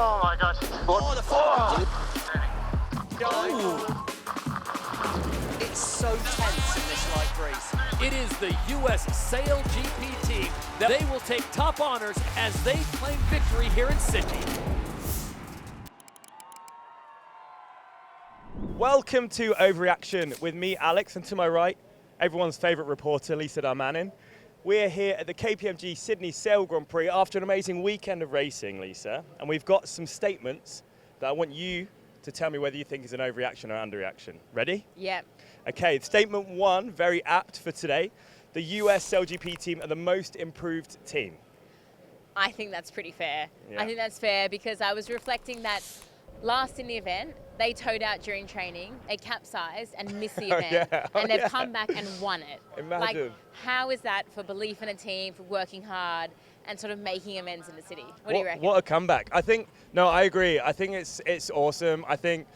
Oh my god. Oh, the fall. Oh. It's so tense in this light breeze. It is the U.S. SailGP team that they will take top honors as they claim victory here in Sydney. Welcome to Overreaction with me, Alex, and to my right, everyone's favourite reporter, Lisa Darmanin. We're here at the KPMG Sydney Sail Grand Prix after an amazing weekend of racing, Lisa, and we've got some statements that I want you to tell me whether you think is an overreaction or underreaction. Ready? Yep. Okay, statement one, very apt for today. The US SailGP team are the most improved team. I think that's pretty fair. Yeah. I think that's fair because I was reflecting that last in the event, they towed out during training, they capsized and missed the event, and they've come back and won it. Imagine. Like, how is that for belief in a team, for working hard, and sort of making amends in the city? What do you reckon? What a comeback. I think, no, I agree. I think it's awesome. I think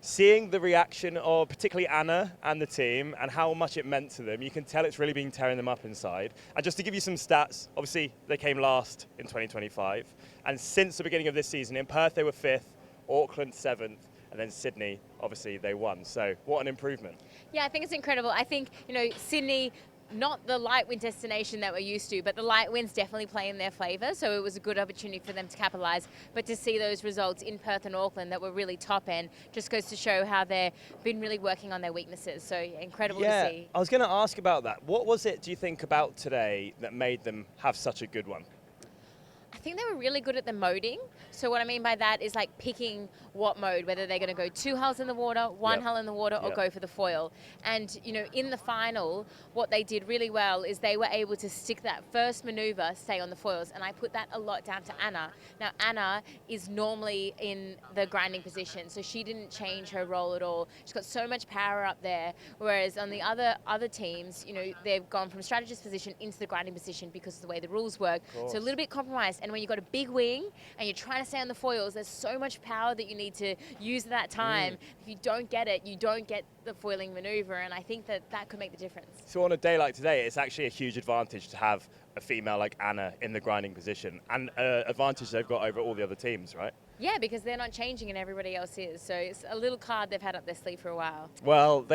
seeing the reaction of particularly Anna and the team and how much it meant to them, you can tell it's really been tearing them up inside. And just to give you some stats, obviously they came last in 2025, and since the beginning of this season, in Perth they were 5th, Auckland 7th, and then Sydney, obviously they won. So what an improvement. Yeah, I think it's incredible. I think, Sydney, not the light wind destination that we're used to, but the light winds definitely play in their favour, so it was a good opportunity for them to capitalise. But to see those results in Perth and Auckland that were really top end just goes to show how they've been really working on their weaknesses. So incredible to see. I was going to ask about that. What was it, do you think, about today that made them have such a good one? I think they were really good at the moding. So what I mean by that is like picking what mode, whether they're going to go 2 hulls in the water, one hull in the water, or go for the foil. And, in the final, what they did really well is they were able to stick that first maneuver, stay on the foils. And I put that a lot down to Anna. Now, Anna is normally in the grinding position, so she didn't change her role at all. She's got so much power up there. Whereas on the other teams, they've gone from strategist position into the grinding position because of the way the rules work. So a little bit compromised. And when you've got a big wing and you're trying to stay on the foils, there's so much power that you need to use at that time. If you don't get it, you don't get the foiling maneuver, and I think that could make the difference. So on a day like today, it's actually a huge advantage to have a female like Anna in the grinding position, and an advantage they've got over all the other teams, right? Yeah, because they're not changing and everybody else is. So it's a little card they've had up their sleeve for a while. Well,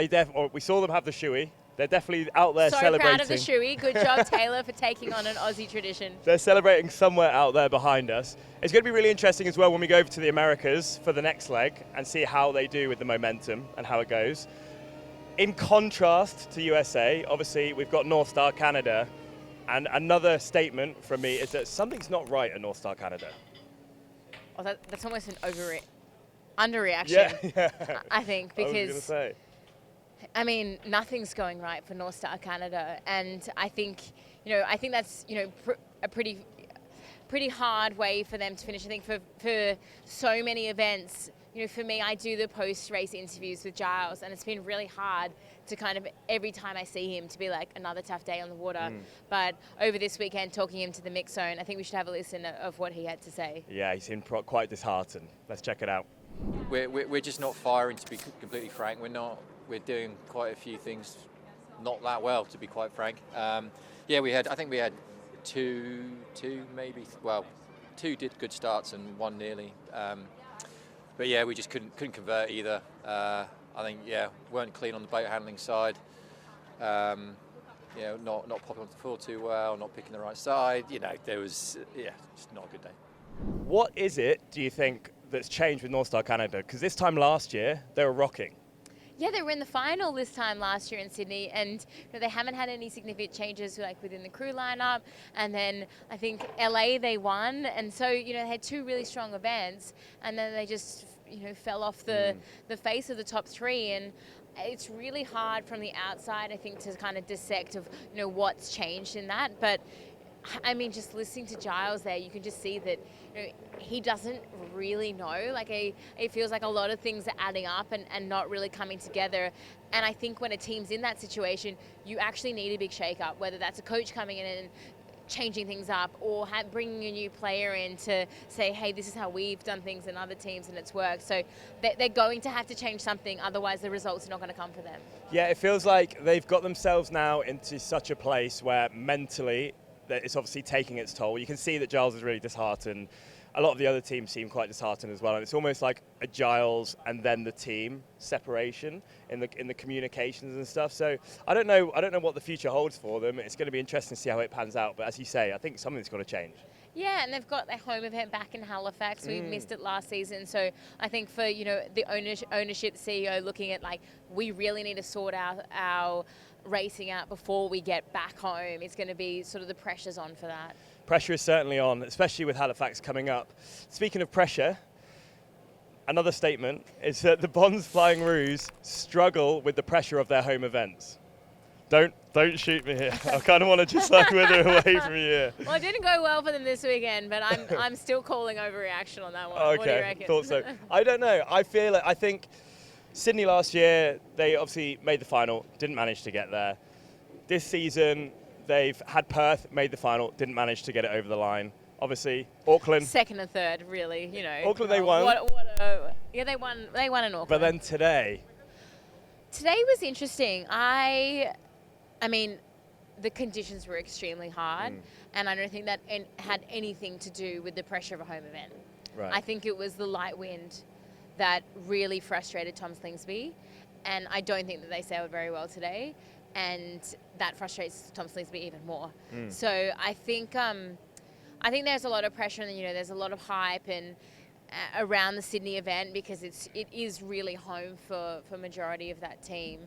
we saw them have the shoey. They're definitely out there so celebrating. So proud of the shoey. Good job, Taylor, for taking on an Aussie tradition. They're celebrating somewhere out there behind us. It's going to be really interesting as well when we go over to the Americas for the next leg and see how they do with the momentum and how it goes. In contrast to USA, obviously we've got North Star Canada, and another statement from me is that something's not right at North Star Canada. Oh, that's almost an underreaction, yeah. I think, because I was going to say. I mean, nothing's going right for North Star Canada, and I think, I think that's, a pretty hard way for them to finish. I think for so many events, for me, I do the post-race interviews with Giles, and it's been really hard to kind of, every time I see him, to be like, another tough day on the water. But over this weekend, talking him to the mix zone, I think we should have a listen of what he had to say. Yeah, he seemed quite disheartened. Let's check it out. We're just not firing, to be completely frank. We're doing quite a few things not that well, to be quite frank. I think we had two did good starts and one nearly. But yeah, we just couldn't convert either. I think, weren't clean on the boat handling side. Not popping onto the floor too well, not picking the right side. There was, just not a good day. What is it, do you think, that's changed with North Star Canada? Because this time last year, they were rocking. Yeah, they were in the final this time last year in Sydney, and they haven't had any significant changes within the crew lineup. And then I think LA they won, and so they had 2 really strong events, and then they just fell off the face of the top 3. And it's really hard from the outside, I think, to kind of dissect of what's changed in that. But I mean, just listening to Giles there, you can just see that he doesn't really know. It feels like a lot of things are adding up and not really coming together. And I think when a team's in that situation, you actually need a big shake-up, whether that's a coach coming in and changing things up, or bringing a new player in to say, hey, this is how we've done things in other teams and it's worked. So they're going to have to change something, otherwise the results are not going to come for them. Yeah, it feels like they've got themselves now into such a place where mentally that it's obviously taking its toll. You can see that Giles is really disheartened. a lot of the other teams seem quite disheartened as well, and it's almost like a Giles and then the team separation in the communications and stuff. So I don't know what the future holds for them. It's going to be interesting to see how it pans out. But as you say, I think something's got to change. Yeah, and they've got their home event back in Halifax. We missed it last season, so I think for the ownership, CEO looking at like we really need to sort out our racing out before we get back home. It's going to be sort of the pressure's on for that. Pressure is certainly on, especially with Halifax coming up. Speaking of pressure, another statement is that the Bonds Flying Roos struggle with the pressure of their home events. Don't shoot me here. I kind of want to just like wither away from you here. Well, it didn't go well for them this weekend, but I'm still calling overreaction on that one. Okay, What do you reckon? thought so. I don't know. I think Sydney last year, they obviously made the final, didn't manage to get there. This season, they've had Perth, made the final, didn't manage to get it over the line. Obviously, Auckland. Second and third, really, Auckland, they won. Yeah, they won in Auckland. But then today was interesting. I mean, the conditions were extremely hard, and I don't think that had anything to do with the pressure of a home event. Right. I think it was the light wind that really frustrated Tom Slingsby, and I don't think that they sailed very well today, and that frustrates Tom Slingsby even more. So I think there's a lot of pressure, and there's a lot of hype and around the Sydney event because it is really home for majority of that team,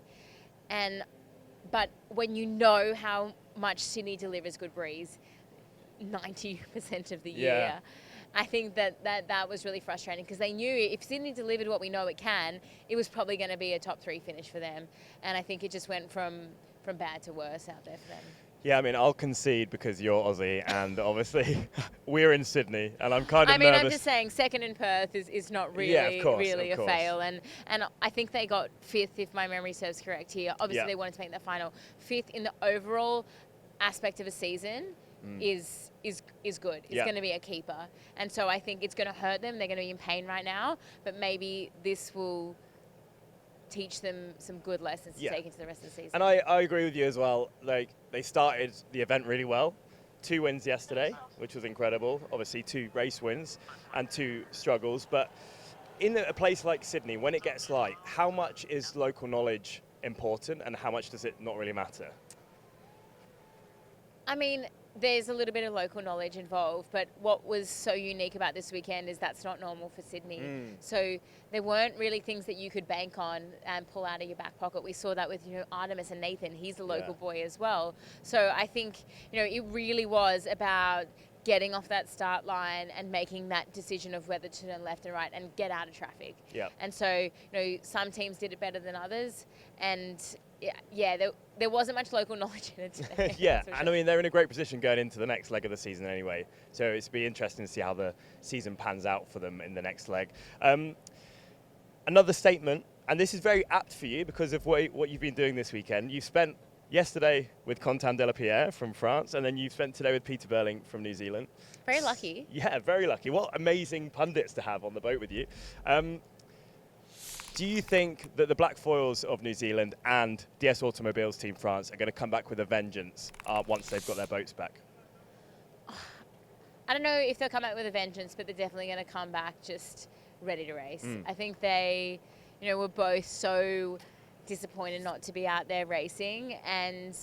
but when you know how much Sydney delivers good breeze 90% of the year, I think that was really frustrating because they knew if Sydney delivered what we know it can, it was probably going to be a top 3 finish for them. And I think it just went from bad to worse out there for them. Yeah, I mean, I'll concede because you're Aussie, and obviously we're in Sydney, and I'm kind of nervous. I'm just saying, second in Perth is not really, a fail, and I think they got 5th, if my memory serves correct here. Obviously, they wanted to make the final. 5th in the overall aspect of a season is good. It's going to be a keeper, and so I think it's going to hurt them. They're going to be in pain right now, but maybe this will teach them some good lessons to take into the rest of the season. And I agree with you as well. Like, they started the event really well. 2 wins yesterday, which was incredible. Obviously 2 race wins and 2 struggles. But in a place like Sydney, when it gets light, how much is local knowledge important and how much does it not really matter? I mean, there's a little bit of local knowledge involved, but what was so unique about this weekend is that's not normal for Sydney. So there weren't really things that you could bank on and pull out of your back pocket. We saw that with, Artemis and Nathan. He's a local boy as well. So I think, it really was about getting off that start line and making that decision of whether to turn left and right and get out of traffic. And so, some teams did it better than others, and there wasn't much local knowledge in it today. And I mean, they're in a great position going into the next leg of the season anyway. So it's be interesting to see how the season pans out for them in the next leg. Another statement, and this is very apt for you because of what you've been doing this weekend. You spent yesterday with Quentin Delapierre from France, and then you've spent today with Peter Burling from New Zealand. Very lucky. Yeah, very lucky. What amazing pundits to have on the boat with you. Do you think that the Black Foils of New Zealand and DS Automobiles Team France are going to come back with a vengeance once they've got their boats back? I don't know if they'll come back with a vengeance, but they're definitely going to come back just ready to race. I think they, were both so disappointed not to be out there racing, and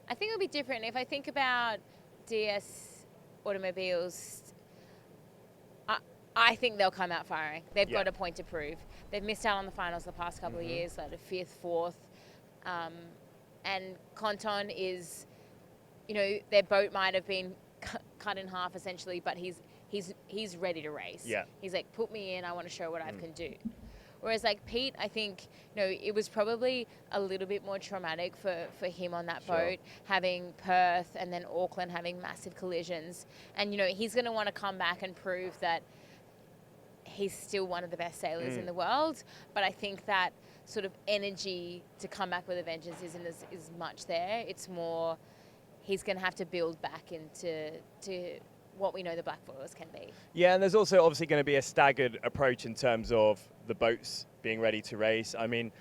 I think it'll be different. If I think about DS Automobiles, I think they'll come out firing. They've got a point to prove. They've missed out on the finals the past couple of years, like a 5th, 4th. And Quentin is, their boat might have been cut in half essentially, but he's ready to race. He's like, put me in, I want to show what I can do. Whereas like Pete, I think, it was probably a little bit more traumatic for him on that boat, having Perth and then Auckland having massive collisions. And, he's going to want to come back and prove that he's still one of the best sailors in the world. But I think that sort of energy to come back with a vengeance isn't as much there. It's more he's going to have to build back into what we know the Black Foils can be. Yeah, and there's also obviously going to be a staggered approach in terms of the boats being ready to race. I mean,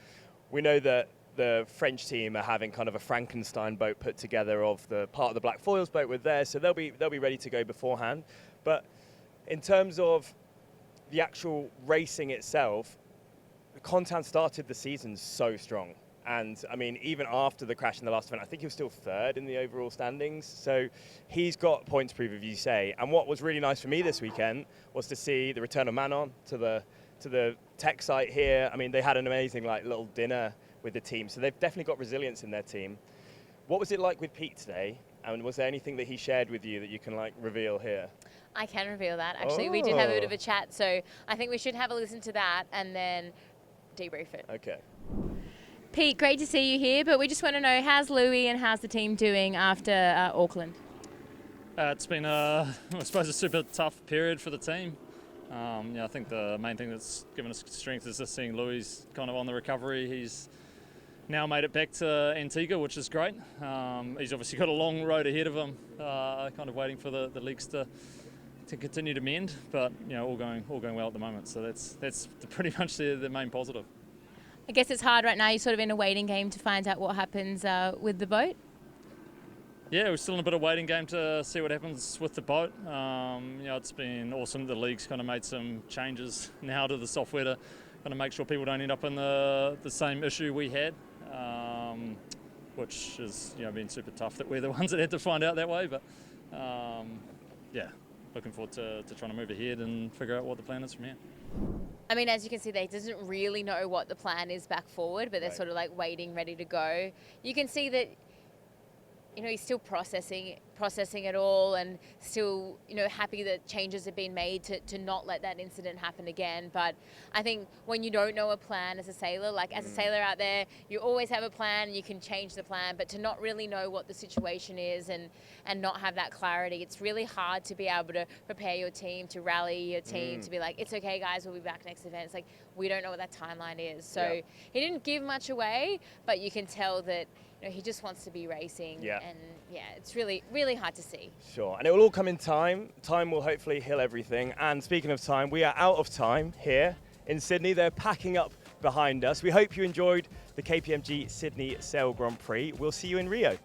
we know that the French team are having kind of a Frankenstein boat put together of the part of the Black Foils boat with theirs, so they'll be ready to go beforehand. But in terms of the actual racing itself, Contan started the season so strong. And I mean, even after the crash in the last event, I think he was still third in the overall standings. So he's got points to prove, as you say. And what was really nice for me this weekend was to see the return of Manon to the tech site here. I mean, they had an amazing little dinner with the team. So they've definitely got resilience in their team. What was it like with Pete today? And was there anything that he shared with you that you can reveal here? I can reveal that. Actually, we did have a bit of a chat. So I think we should have a listen to that and then debrief it. Okay. Pete, great to see you here, but we just want to know, how's Louis and how's the team doing after Auckland? It's been, I suppose, a super tough period for the team. I think the main thing that's given us strength is just seeing Louis kind of on the recovery. He's now made it back to Antigua, which is great. He's obviously got a long road ahead of him, kind of waiting for the legs to continue to mend, but all going well at the moment. So that's pretty much the main positive. I guess it's hard right now. You're sort of in a waiting game to find out what happens with the boat. Yeah, we're still in a bit of waiting game to see what happens with the boat. It's been awesome. The league's kind of made some changes now to the software to kind of make sure people don't end up in the same issue we had, which has been super tough that we're the ones that had to find out that way. But looking forward to trying to move ahead and figure out what the plan is from here. I mean, as you can see, they doesn't really know what the plan is back forward, but they're sort of waiting, ready to go. You can see that, he's still processing it all and still, happy that changes have been made to not let that incident happen again. But I think when you don't know a plan as a sailor, as a sailor out there, you always have a plan and you can change the plan, but to not really know what the situation is and not have that clarity, it's really hard to be able to prepare your team, to rally your team, to be like, it's okay guys, we'll be back next event. It's we don't know what that timeline is. So he didn't give much away, but you can tell that he just wants to be racing. And it's really, really hard to see. Sure, and it will all come in time. Time will hopefully heal everything. And speaking of time, we are out of time here in Sydney. They're packing up behind us. We hope you enjoyed the KPMG Sydney Sail Grand Prix. We'll see you in Rio.